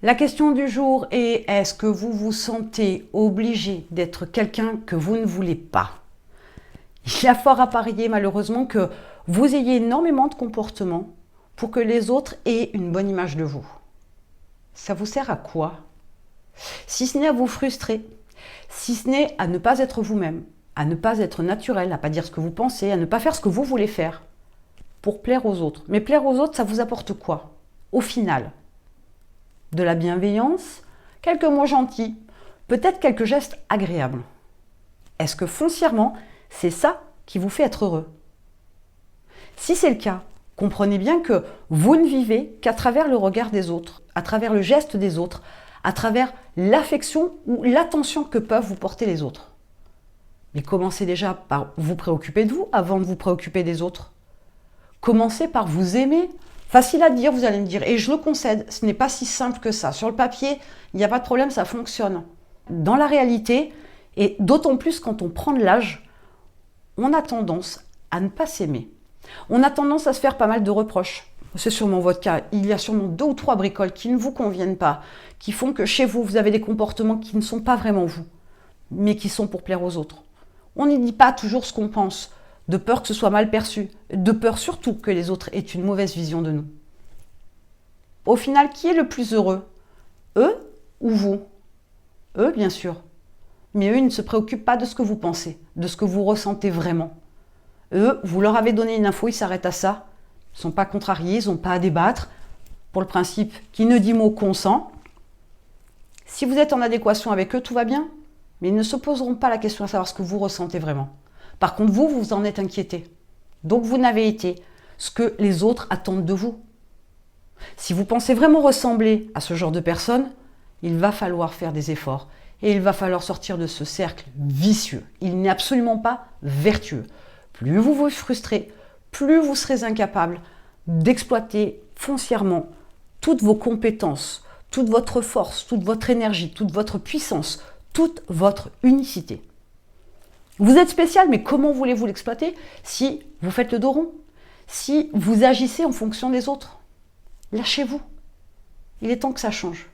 La question du jour est, est-ce que vous vous sentez obligé d'être quelqu'un que vous ne voulez pas? Il y a fort à parier malheureusement que vous ayez énormément de comportements pour que les autres aient une bonne image de vous. Ça vous sert à quoi? Si ce n'est à vous frustrer, si ce n'est à ne pas être vous-même, à ne pas être naturel, à ne pas dire ce que vous pensez, à ne pas faire ce que vous voulez faire pour plaire aux autres. Mais plaire aux autres, ça vous apporte quoi? Au final, de la bienveillance, quelques mots gentils, peut-être quelques gestes agréables. Est-ce que foncièrement, c'est ça qui vous fait être heureux? Si c'est le cas, comprenez bien que vous ne vivez qu'à travers le regard des autres, à travers le geste des autres, à travers l'affection ou l'attention que peuvent vous porter les autres. Mais commencez déjà par vous préoccuper de vous avant de vous préoccuper des autres. Commencez par vous aimer. Facile à dire, vous allez me dire, et je le concède, ce n'est pas si simple que ça. Sur le papier, il n'y a pas de problème, ça fonctionne. Dans la réalité, et d'autant plus quand on prend de l'âge, on a tendance à ne pas s'aimer. On a tendance à se faire pas mal de reproches. C'est sûrement votre cas. Il y a sûrement 2 ou 3 bricoles qui ne vous conviennent pas, qui font que chez vous, vous avez des comportements qui ne sont pas vraiment vous, mais qui sont pour plaire aux autres. On n'y dit pas toujours ce qu'on pense, de peur que ce soit mal perçu, de peur surtout que les autres aient une mauvaise vision de nous. Au final, qui est le plus heureux? Eux ou vous? Eux, bien sûr. Mais eux, ils ne se préoccupent pas de ce que vous pensez, de ce que vous ressentez vraiment. Eux, vous leur avez donné une info, ils s'arrêtent à ça. Ils ne sont pas contrariés, ils n'ont pas à débattre. Pour le principe, qui ne dit mot consent. Si vous êtes en adéquation avec eux, tout va bien. Mais ils ne se poseront pas la question à savoir ce que vous ressentez vraiment. Par contre, vous, vous en êtes inquiété. Donc, vous n'avez été ce que les autres attendent de vous. Si vous pensez vraiment ressembler à ce genre de personne, il va falloir faire des efforts. Et il va falloir sortir de ce cercle vicieux. Il n'est absolument pas vertueux. Plus vous vous frustrez, plus vous serez incapable d'exploiter foncièrement toutes vos compétences, toute votre force, toute votre énergie, toute votre puissance, toute votre unicité. Vous êtes spécial, mais comment voulez-vous l'exploiter si vous faites le dos rond? Si vous agissez en fonction des autres? Lâchez-vous. Il est temps que ça change.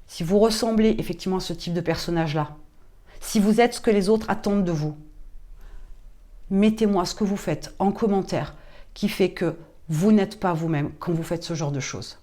Si vous ressemblez effectivement à ce type de personnage-là, si vous êtes ce que les autres attendent de vous, mettez-moi ce que vous faites en commentaire qui fait que vous n'êtes pas vous-même quand vous faites ce genre de choses.